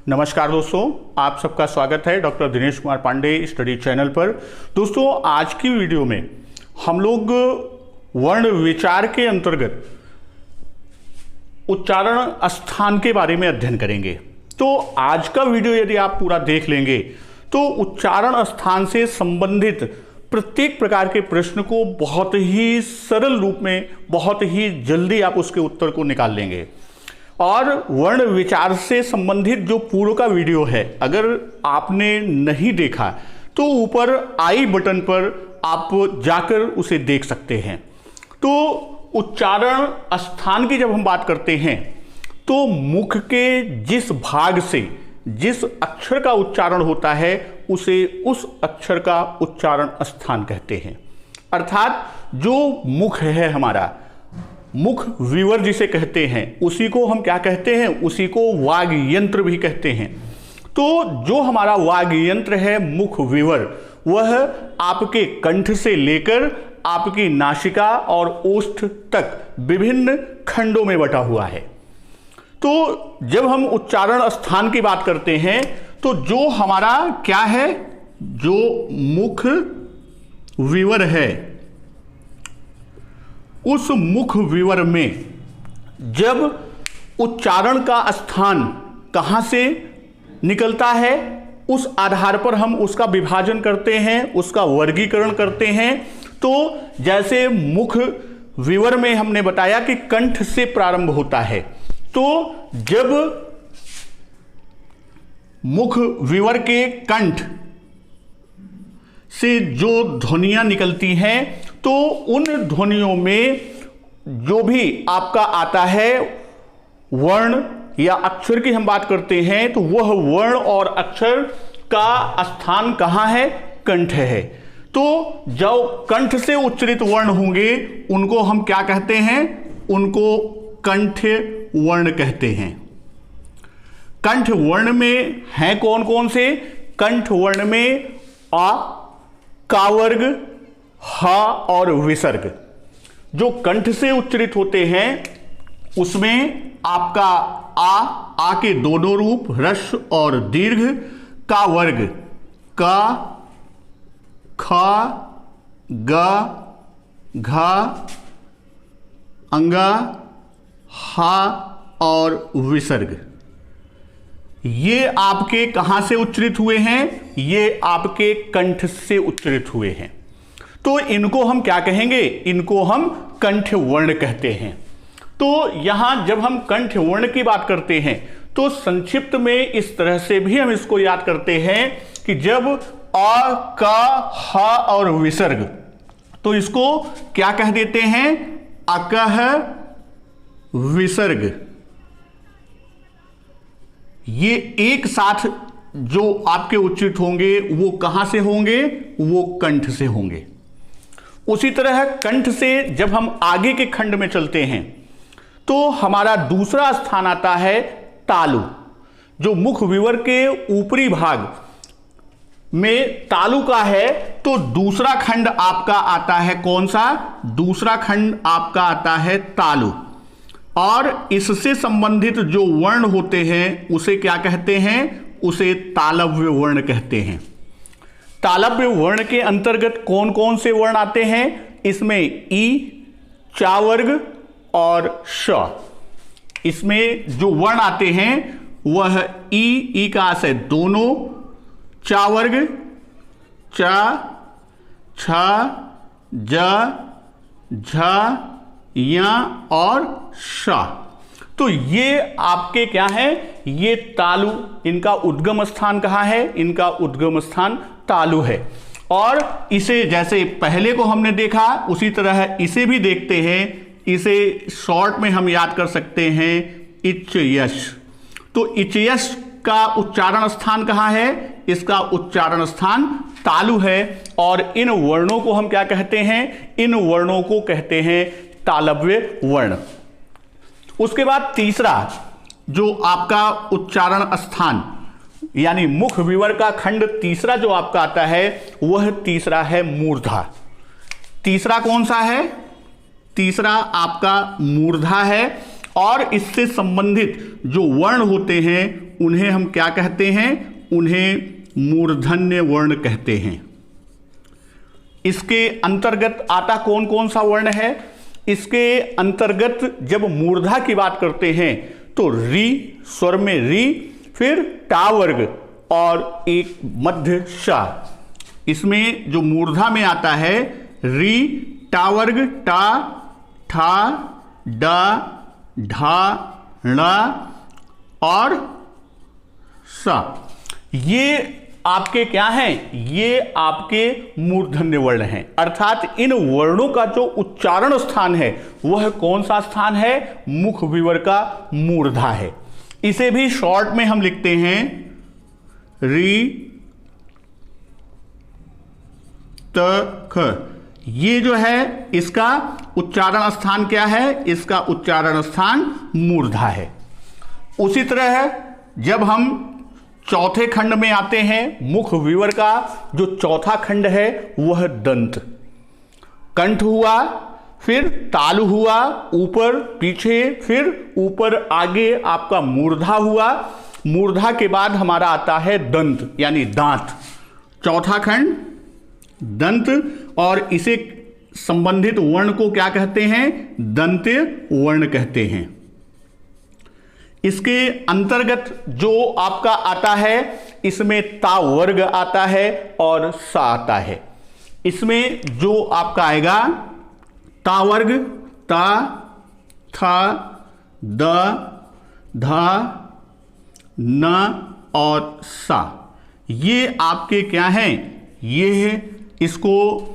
नमस्कार दोस्तों, आप सबका स्वागत है doctor Dinesh Kumar Pandey study channel पर। दोस्तों, आज की वीडियो में हम लोग वर्ण विचार के अंतर्गत उच्चारण स्थान के बारे में अध्ययन करेंगे। तो आज का वीडियो यदि आप पूरा देख लेंगे तो उच्चारण स्थान से संबंधित प्रत्येक प्रकार के प्रश्न को बहुत ही सरल रूप में, बहुत ही जल्दी आप उसके उत्तर को निकाल लेंगे। और वर्ण विचार से संबंधित जो पूर्व का वीडियो है, अगर आपने नहीं देखा तो ऊपर आई बटन पर आप जाकर उसे देख सकते हैं। तो उच्चारण स्थान की जब हम बात करते हैं तो मुख के जिस भाग से जिस अक्षर का उच्चारण होता है उसे उस अक्षर का उच्चारण स्थान कहते हैं। अर्थात जो मुख है हमारा, मुख विवर जिसे कहते हैं, उसी को हम क्या कहते हैं? उसी को वाग यंत्र भी कहते हैं। तो जो हमारा वाग यंत्र है मुख विवर, वह आपके कंठ से लेकर आपकी नासिका और ओष्ठ तक विभिन्न खंडों में बटा हुआ है। तो जब हम उच्चारण स्थान की बात करते हैं तो जो हमारा क्या है, जो मुख विवर है, उस मुख विवर में जब उच्चारण का स्थान कहाँ से निकलता है, उस आधार पर हम उसका विभाजन करते हैं, उसका वर्गीकरण करते हैं। तो जैसे मुख विवर में हमने बताया कि कंठ से प्रारंभ होता है, तो जब मुख विवर के कंठ से जो ध्वनियां निकलती हैं तो उन ध्वनियों में जो भी आपका आता है वर्ण या अक्षर की हम बात करते हैं, तो वह वर्ण और अक्षर का स्थान कहाँ है? कंठ है। तो जो कंठ से उच्चरित वर्ण होंगे उनको हम क्या कहते हैं? उनको कंठ वर्ण कहते हैं। कंठ वर्ण में हैं कौन कौन से? कंठ वर्ण में आ, का वर्ग, हा और विसर्ग। जो कंठ से उच्चरित होते हैं उसमें आपका आ के दोनों रूप ह्रस्व और दीर्घ, का वर्ग का, खा, गा, घा, अंगा, हा और विसर्ग। ये आपके कहां से उच्चरित हुए हैं? ये आपके कंठ से उच्चरित हुए हैं। तो इनको हम क्या कहेंगे? इनको हम कंठ वर्ण कहते हैं। तो यहां जब हम कंठ वर्ण की बात करते हैं तो संक्षिप्त में इस तरह से भी हम इसको याद करते हैं कि जब आ, का, हा और विसर्ग, तो इसको क्या कह देते हैं? अकह विसर्ग। ये एक साथ जो आपके उच्चित होंगे वो कहां से होंगे? वो कंठ से होंगे। उसी तरह कंठ से जब हम आगे के खंड में चलते हैं तो हमारा दूसरा स्थान आता है तालु। जो मुख विवर के ऊपरी भाग में तालु का है, तो दूसरा खंड आपका आता है कौन सा? दूसरा खंड आपका आता है तालु। और इससे संबंधित जो वर्ण होते हैं उसे क्या कहते हैं? उसे तालव्य वर्ण कहते हैं। तालव्य वर्ण के अंतर्गत कौन कौन से वर्ण आते हैं? इसमें ई, चा वर्ग और श। इसमें जो वर्ण आते हैं वह ई का आशय दोनों, चा वर्ग, चा, छा, जा, झा, या और शा। तो ये आपके क्या है? ये तालु। इनका उद्गम स्थान कहाँ है? इनका उद्गम स्थान तालु है। और इसे जैसे पहले को हमने देखा उसी तरह इसे भी देखते हैं। इसे शॉर्ट में हम याद कर सकते हैं इच यश। तो इच यश का उच्चारण स्थान कहाँ है? इसका उच्चारण स्थान तालु है। और इन वर्णों को हम क्या कहते हैं? इन वर्णों को कहते हैं तालव्य वर्ण। उसके बाद तीसरा जो आपका उच्चारण स्थान यानी मुख विवर का खंड तीसरा जो आपका आता है वह तीसरा है मूर्धा। तीसरा कौन सा है? तीसरा आपका मूर्धा है। और इससे संबंधित जो वर्ण होते हैं उन्हें हम क्या कहते हैं? उन्हें मूर्धन्य वर्ण कहते हैं। इसके अंतर्गत आता कौन कौन सा वर्ण है? इसके अंतर्गत जब मूर्धा की बात करते हैं तो री, स्वर में री, फिर टा वर्ग और एक मध्य सा। इसमें जो मूर्धा में आता है री, टा वर्ग, टा, ठा, डा, ढा, णा और सा। ये आपके क्या हैं? ये आपके मूर्धन्य वर्ण हैं। अर्थात इन वर्णों का जो उच्चारण स्थान है वह कौन सा स्थान है? मुख विवर का मूर्धा है। इसे भी शॉर्ट में हम लिखते हैं री, त, ख। ये जो है इसका उच्चारण स्थान क्या है? इसका उच्चारण स्थान मूर्धा है। उसी तरह है जब हम चौथे खंड में आते हैं, मुख विवर का जो चौथा खंड है वह दंत। कंठ हुआ, फिर तालु हुआ, ऊपर पीछे, फिर ऊपर आगे आपका मूर्धा हुआ। मूर्धा के बाद हमारा आता है दंत यानी दांत। चौथा खंड दंत, और इसे संबंधित वर्ण को क्या कहते हैं? दंत्य वर्ण कहते हैं। इसके अंतर्गत जो आपका आता है इसमें ता वर्ग आता है और सा आता है। इसमें जो आपका आएगा ता वर्ग, ता, था, द, धा, न और सा। ये आपके क्या हैं? ये इसको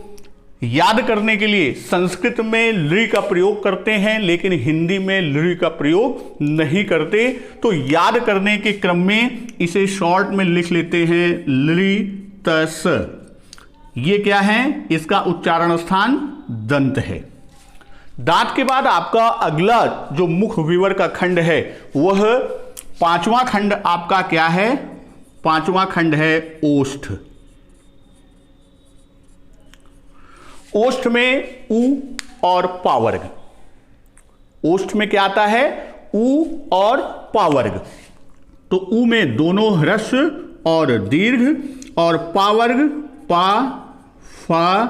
याद करने के लिए संस्कृत में लृ का प्रयोग करते हैं, लेकिन हिंदी में लृ का प्रयोग नहीं करते। तो याद करने के क्रम में इसे शॉर्ट में लिख लेते हैं लृ तस। ये क्या है? इसका उच्चारण स्थान दंत है। दांत के बाद आपका अगला जो मुख विवर का खंड है वह पांचवा खंड आपका क्या है? पांचवा खंड है ओष्ठ। ओष्ठ में ऊ और पावर्ग। ओष्ठ में क्या आता है? ऊ और पावर्ग। तो ऊ में दोनों ह्रस्व और दीर्घ, और पावर्ग पा, फा,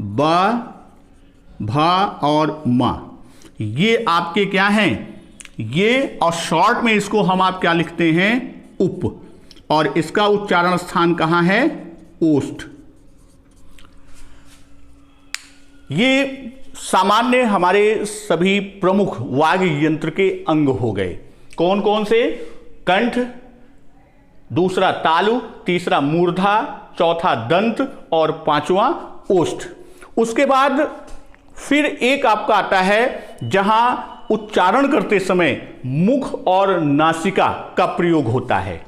बा, भा और मा। ये आपके क्या हैं? ये, और शॉर्ट में इसको हम आप क्या लिखते हैं? उप। और इसका उच्चारण स्थान कहां है? ओष्ठ। ये सामान्य हमारे सभी प्रमुख वाग यंत्र के अंग हो गए। कौन कौन से? कंठ, दूसरा तालु, तीसरा मूर्धा, चौथा दंत और पांचवा ओष्ठ। उसके बाद फिर एक आपका आता है जहां उच्चारण करते समय मुख और नासिका का प्रयोग होता है।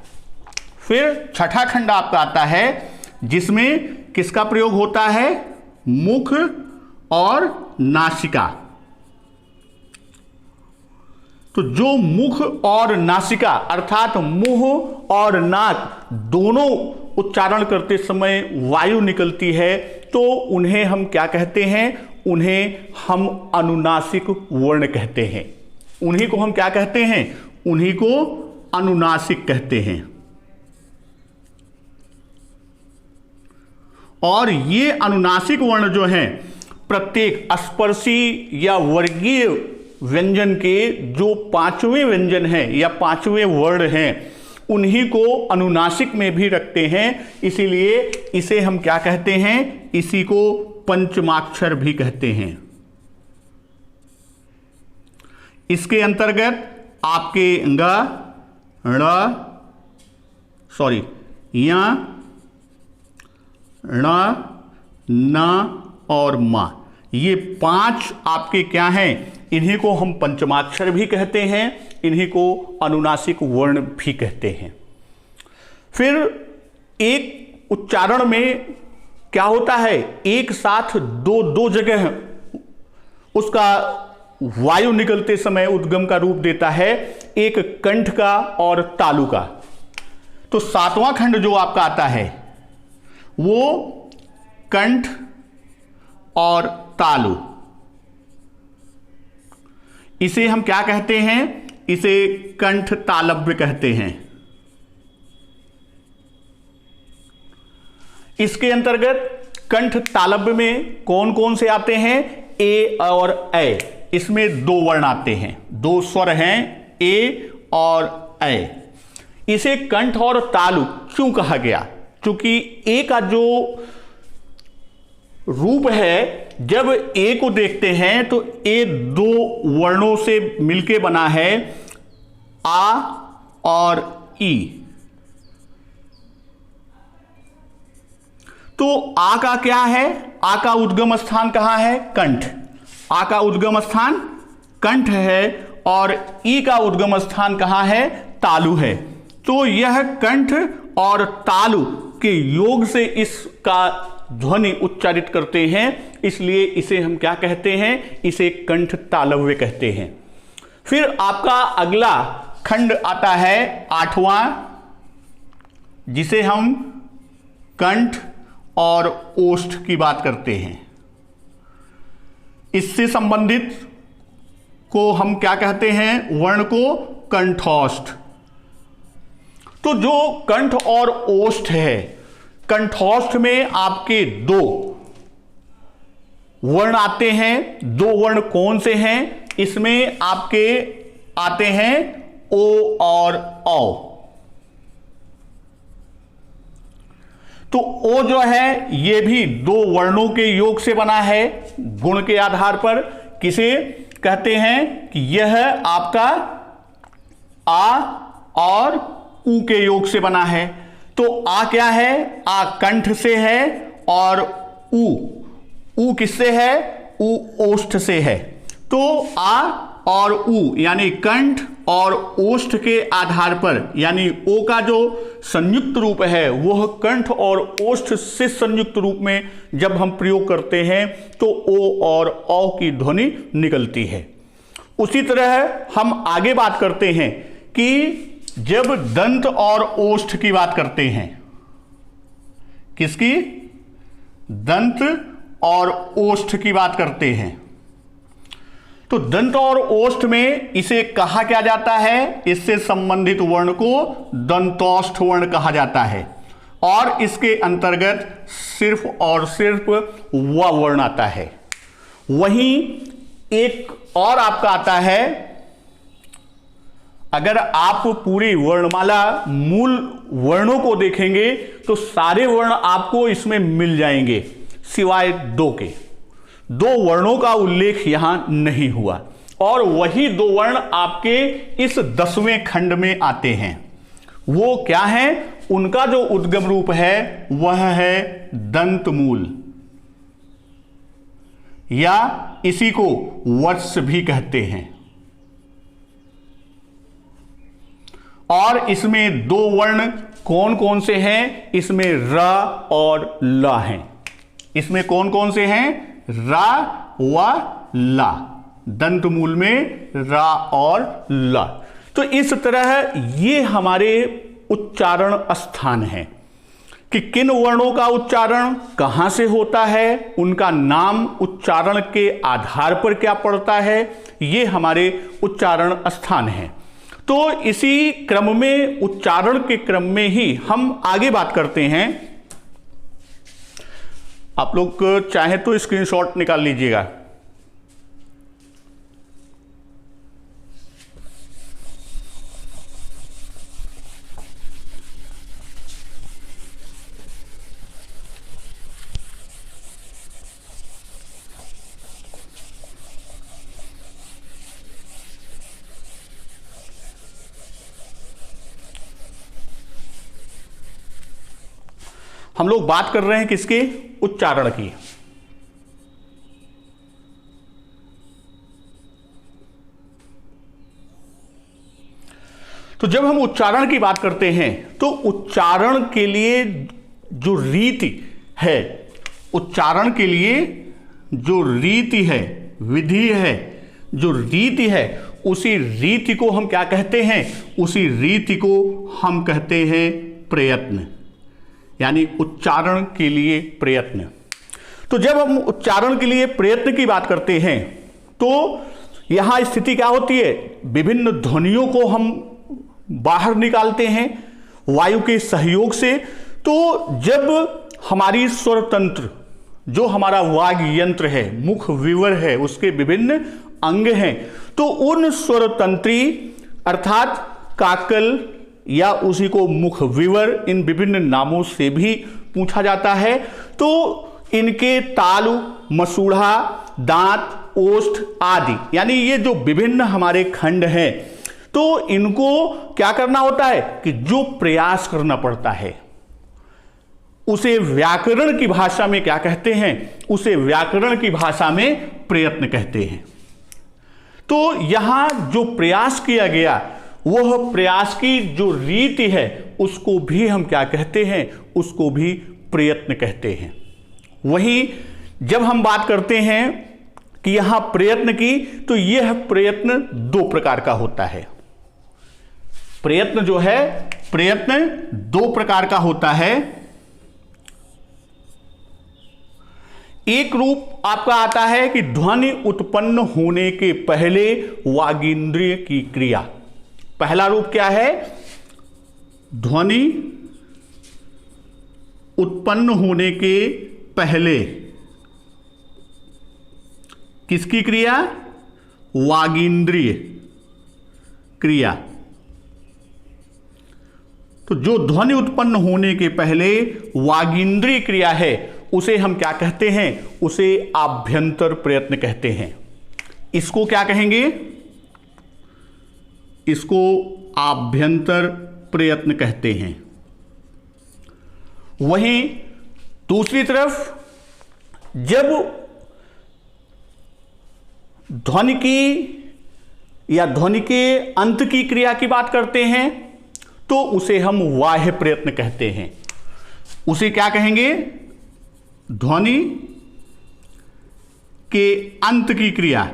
फिर छठा खंड आपका आता है जिसमें किसका प्रयोग होता है? मुख और नासिका। तो जो मुख और नासिका अर्थात मुंह और नाक दोनों उच्चारण करते समय वायु निकलती है तो उन्हें हम क्या कहते हैं? उन्हें हम अनुनासिक वर्ण कहते हैं। उन्हीं को हम क्या कहते हैं? उन्हीं को अनुनासिक कहते हैं। और ये अनुनासिक वर्ण जो हैं प्रत्येक स्पर्शी या वर्गीय व्यंजन के जो पांचवें व्यंजन हैं या पांचवें वर्ण हैं उन्हीं को अनुनासिक में भी रखते हैं। इसीलिए इसे हम क्या कहते हैं? इसी को पंचमाक्षर भी कहते हैं। इसके अंतर्गत आपके ग, या, ण, न और मा, ये पांच आपके क्या हैं? इन्हीं को हम पंचमाक्षर भी कहते हैं, इन्हीं को अनुनासिक वर्ण भी कहते हैं। फिर एक उच्चारण में क्या होता है? एक साथ दो दो जगह उसका वायु निकलते समय उद्गम का रूप देता है, एक कंठ का और तालु का। तो सातवां खंड जो आपका आता है वो कंठ और तालु। इसे हम क्या कहते हैं? इसे कंठ तालव्य कहते हैं। इसके अंतर्गत कंठ तालव्य में कौन कौन से आते हैं? ए और ऐ, इसमें दो वर्ण आते हैं, दो स्वर हैं, ए और ऐ। इसे कंठ और तालु क्यों कहा गया? क्योंकि ए का जो रूप है, जब ए को देखते हैं तो ए दो वर्णों से मिलके बना है, आ और ई। तो आ का क्या है? आ का उद्गम स्थान कहां है? कंठ। आ का उद्गम स्थान कंठ है और ई का उद्गम स्थान कहां है? तालु है। तो यह कंठ और तालु के योग से इसका ध्वनि उच्चारित करते हैं, इसलिए इसे हम क्या कहते हैं? इसे कंठ तालव्य कहते हैं। फिर आपका अगला खंड आता है 8वां, जिसे हम कंठ और ओष्ठ की बात करते हैं। इससे संबंधित को हम क्या कहते हैं? वर्ण को कंठोष्ठ। तो जो कंठ और ओष्ठ है, कंठोष्ठ में आपके दो वर्ण आते हैं। दो वर्ण कौन से हैं? इसमें आपके आते हैं ओ और औ। तो ओ जो है ये भी दो वर्णों के योग से बना है। गुण के आधार पर किसे कहते हैं? कि यह आपका आ और ऊ के योग से बना है। तो आ क्या है? आ कंठ से है और ऊ किससे है? ऊ ओष्ठ से है। तो आ और ऊ यानी कंठ और ओष्ठ के आधार पर, यानी ओ का जो संयुक्त रूप है वह कंठ और ओष्ठ से संयुक्त रूप में जब हम प्रयोग करते हैं तो ओ और औ की ध्वनि निकलती है। उसी तरह हम आगे बात करते हैं कि जब दंत और ओष्ठ की बात करते हैं, किसकी? दंत और ओष्ठ की बात करते हैं, तो दंत और ओष्ठ में इसे कहा क्या जाता है? इससे संबंधित वर्ण को दंतोष्ठ वर्ण कहा जाता है और इसके अंतर्गत सिर्फ और सिर्फ व वर्ण आता है। वहीं एक और आपका आता है, अगर आप पूरी वर्णमाला मूल वर्णों को देखेंगे तो सारे वर्ण आपको इसमें मिल जाएंगे सिवाय दो के। दो वर्णों का उल्लेख यहां नहीं हुआ और वही दो वर्ण आपके इस 10वें खंड में आते हैं। वो क्या है? उनका जो उद्गम रूप है वह है दंत मूल, या इसी को वत्स भी कहते हैं। और इसमें दो वर्ण कौन कौन से हैं? इसमें र और ल हैं। इसमें कौन कौन से हैं? रा व ला। दंत मूल में रा और ला। तो इस तरह ये हमारे उच्चारण स्थान है कि किन वर्णों का उच्चारण कहां से होता है, उनका नाम उच्चारण के आधार पर क्या पड़ता है, ये हमारे उच्चारण स्थान है। तो इसी क्रम में, उच्चारण के क्रम में ही हम आगे बात करते हैं। आप लोग चाहे तो स्क्रीनशॉट निकाल लीजिएगा। हम लोग बात कर रहे हैं किसके? उच्चारण की। तो जब हम उच्चारण की बात करते हैं तो उच्चारण के लिए जो रीति है, उच्चारण के लिए जो रीति है, विधि है, जो रीति है, उसी रीति को हम क्या कहते हैं? उसी रीति को हम कहते हैं प्रयत्न, यानी उच्चारण के लिए प्रयत्न। तो जब हम उच्चारण के लिए प्रयत्न की बात करते हैं तो यहां स्थिति क्या होती है? विभिन्न ध्वनियों को हम बाहर निकालते हैं वायु के सहयोग से। तो जब हमारी स्वर तंत्र, जो हमारा वाग यंत्र है, मुख विवर है, उसके विभिन्न अंग हैं, तो उन स्वर तंत्री अर्थात काकल या उसी को मुख विवर, इन विभिन्न नामों से भी पूछा जाता है। तो इनके तालु, मसूढ़ा, दांत, ओष्ठ आदि, यानी ये जो विभिन्न हमारे खंड हैं, तो इनको क्या करना होता है कि जो प्रयास करना पड़ता है उसे व्याकरण की भाषा में क्या कहते हैं, उसे व्याकरण की भाषा में प्रयत्न कहते हैं। तो यहां जो प्रयास किया गया, वह प्रयास की जो रीति है उसको भी हम क्या कहते हैं, उसको भी प्रयत्न कहते हैं। वहीं जब हम बात करते हैं कि यहां प्रयत्न की, तो यह प्रयत्न दो प्रकार का होता है। प्रयत्न जो है, प्रयत्न दो प्रकार का होता है। एक रूप आपका आता है कि ध्वनि उत्पन्न होने के पहले वागींद्रिय की क्रिया। पहला रूप क्या है? ध्वनि उत्पन्न होने के पहले किसकी क्रिया? वागींद्रिय क्रिया। तो जो ध्वनि उत्पन्न होने के पहले वागींद्रिय क्रिया है, उसे हम क्या कहते हैं? उसे आभ्यंतर प्रयत्न कहते हैं। इसको क्या कहेंगे? इसको आभ्यंतर प्रयत्न कहते हैं। वहीं दूसरी तरफ जब ध्वनि की या ध्वनि के अंत की क्रिया की बात करते हैं, तो उसे हम बाह्य प्रयत्न कहते हैं। उसे क्या कहेंगे? ध्वनि के अंत की क्रिया,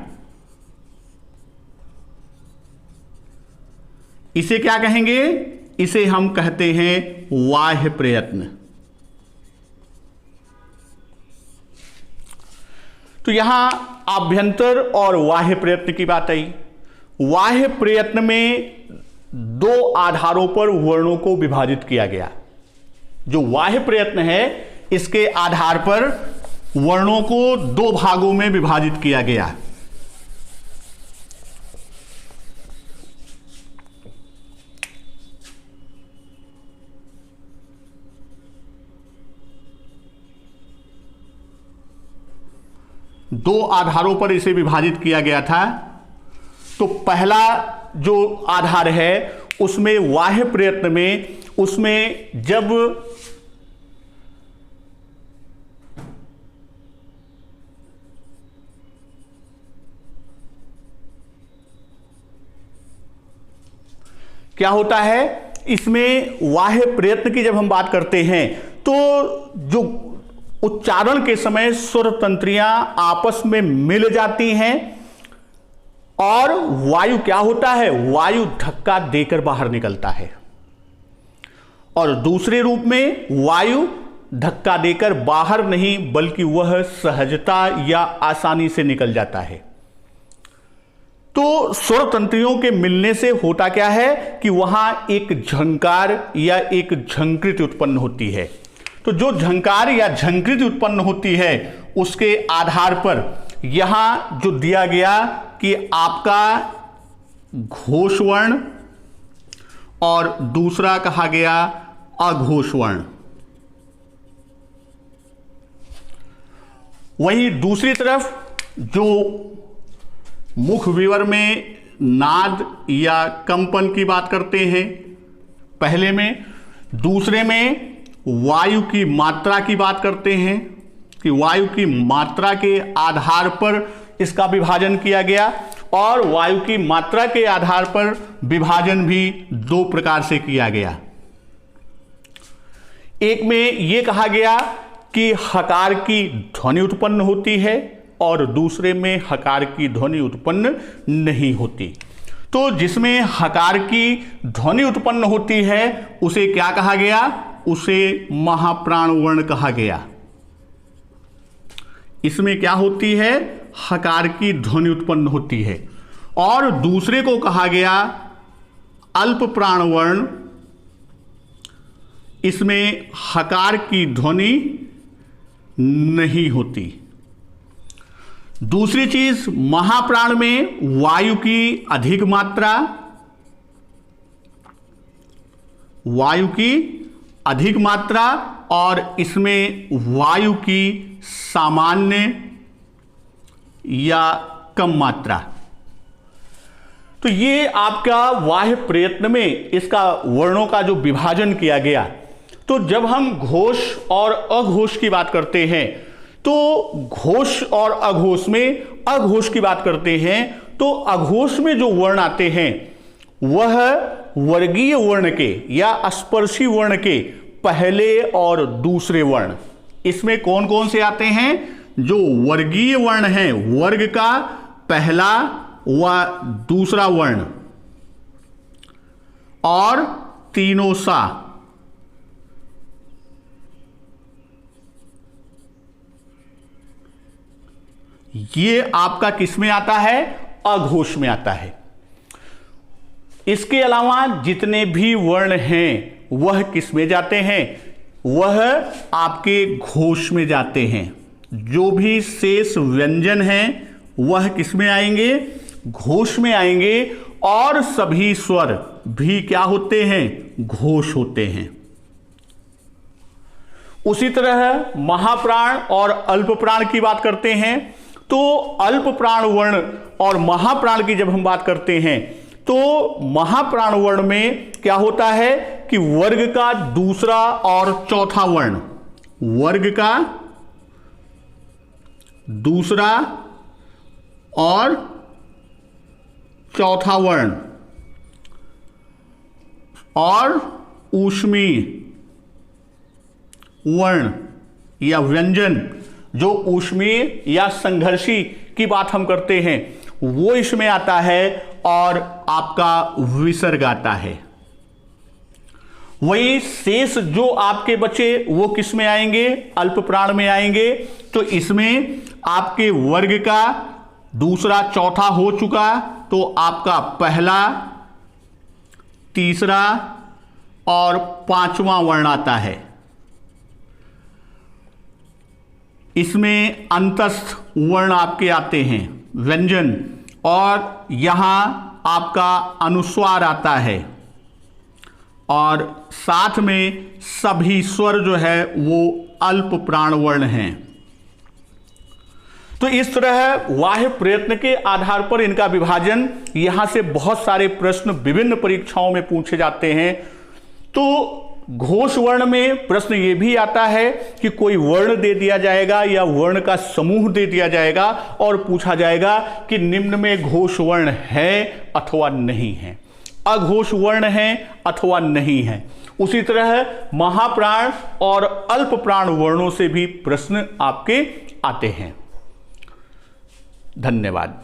इसे क्या कहेंगे? इसे हम कहते हैं बाह्य प्रयत्न। तो यहां आभ्यंतर और बाह्य प्रयत्न की बात आई। बाह्य प्रयत्न में दो आधारों पर वर्णों को विभाजित किया गया। जो बाह्य प्रयत्न है, इसके आधार पर वर्णों को दो भागों में विभाजित किया गया। दो आधारों पर इसे विभाजित किया गया था। तो पहला जो आधार है, उसमें बाह्य प्रयत्न में, उसमें जब क्या होता है, इसमें बाह्य प्रयत्न की जब हम बात करते हैं, तो जो उच्चारण के समय स्वर तंत्रियां आपस में मिल जाती हैं और वायु क्या होता है? वायु धक्का देकर बाहर निकलता है। और दूसरे रूप में वायु धक्का देकर बाहर नहीं, बल्कि वह सहजता या आसानी से निकल जाता है। तो स्वर तंत्रियों के मिलने से होता क्या है कि वहां एक झंकार या एक झंकृति उत्पन्न होती है। तो जो झंकार या झंकृति उत्पन्न होती है, उसके आधार पर यहां जो दिया गया कि आपका घोषवर्ण और दूसरा कहा गया अघोषवर्ण। वहीं दूसरी तरफ जो मुख विवर में नाद या कंपन की बात करते हैं पहले में, दूसरे में वायु की मात्रा की बात करते हैं कि वायु की मात्रा के आधार पर इसका विभाजन किया गया। और वायु की मात्रा के आधार पर विभाजन भी दो प्रकार से किया गया। एक में यह कहा गया कि हकार की ध्वनि उत्पन्न होती है और दूसरे में हकार की ध्वनि उत्पन्न नहीं होती। तो जिसमें हकार की ध्वनि उत्पन्न होती है, उसे क्या कहा गया? उसे महाप्राण वर्ण कहा गया। इसमें क्या होती है? हकार की ध्वनि उत्पन्न होती है। और दूसरे को कहा गया अल्प प्राण वर्ण, इसमें हकार की ध्वनि नहीं होती। दूसरी चीज, महाप्राण में वायु की अधिक मात्रा, वायु की अधिक मात्रा और इसमें वायु की सामान्य या कम मात्रा। तो ये आपका बाह्य प्रयत्न में इसका वर्णों का जो विभाजन किया गया। तो जब हम घोष और अघोष की बात करते हैं तो घोष और अघोष में, अघोष की बात करते हैं तो अघोष में जो वर्ण आते हैं वह वर्गीय वर्ण के या स्पर्शी वर्ण के पहले और दूसरे वर्ण। इसमें कौन कौन से आते हैं? जो वर्गीय वर्ण है, वर्ग का पहला व दूसरा वर्ण और तीनों सा, ये आपका किस में आता है? अघोष में आता है। इसके अलावा जितने भी वर्ण हैं वह किस में जाते हैं? वह आपके घोष में जाते हैं। जो भी शेष व्यंजन हैं वह किस में आएंगे? घोष में आएंगे। और सभी स्वर भी क्या होते हैं? घोष होते हैं। उसी तरह महाप्राण और अल्प प्राण की बात करते हैं तो अल्प प्राण वर्ण और महाप्राण की जब हम बात करते हैं तो महाप्राण वर्ण में क्या होता है कि वर्ग का दूसरा और चौथा वर्ण, वर्ग का दूसरा और चौथा वर्ण और ऊष्मीय वर्ण या व्यंजन, जो ऊष्मीय या संघर्षी की बात हम करते हैं वो इसमें आता है और आपका विसर्ग आता है। वही शेष जो आपके बचे वो किस में आएंगे? अल्प प्राण में आएंगे। तो इसमें आपके वर्ग का दूसरा चौथा हो चुका तो आपका पहला, तीसरा और पांचवा वर्ण आता है। इसमें अंतस्थ वर्ण आपके आते हैं, व्यंजन, और यहां आपका अनुस्वार आता है और साथ में सभी स्वर जो है वो अल्प प्राण वर्ण हैं। तो इस तरह बाह्य प्रयत्न के आधार पर इनका विभाजन, यहां से बहुत सारे प्रश्न विभिन्न परीक्षाओं में पूछे जाते हैं। तो घोष वर्ण में प्रश्न यह भी आता है कि कोई वर्ण दे दिया जाएगा या वर्ण का समूह दे दिया जाएगा और पूछा जाएगा कि निम्न में घोष वर्ण है अथवा नहीं है, अघोष वर्ण है अथवा नहीं है। उसी तरह महाप्राण और अल्प प्राण वर्णों से भी प्रश्न आपके आते हैं। धन्यवाद।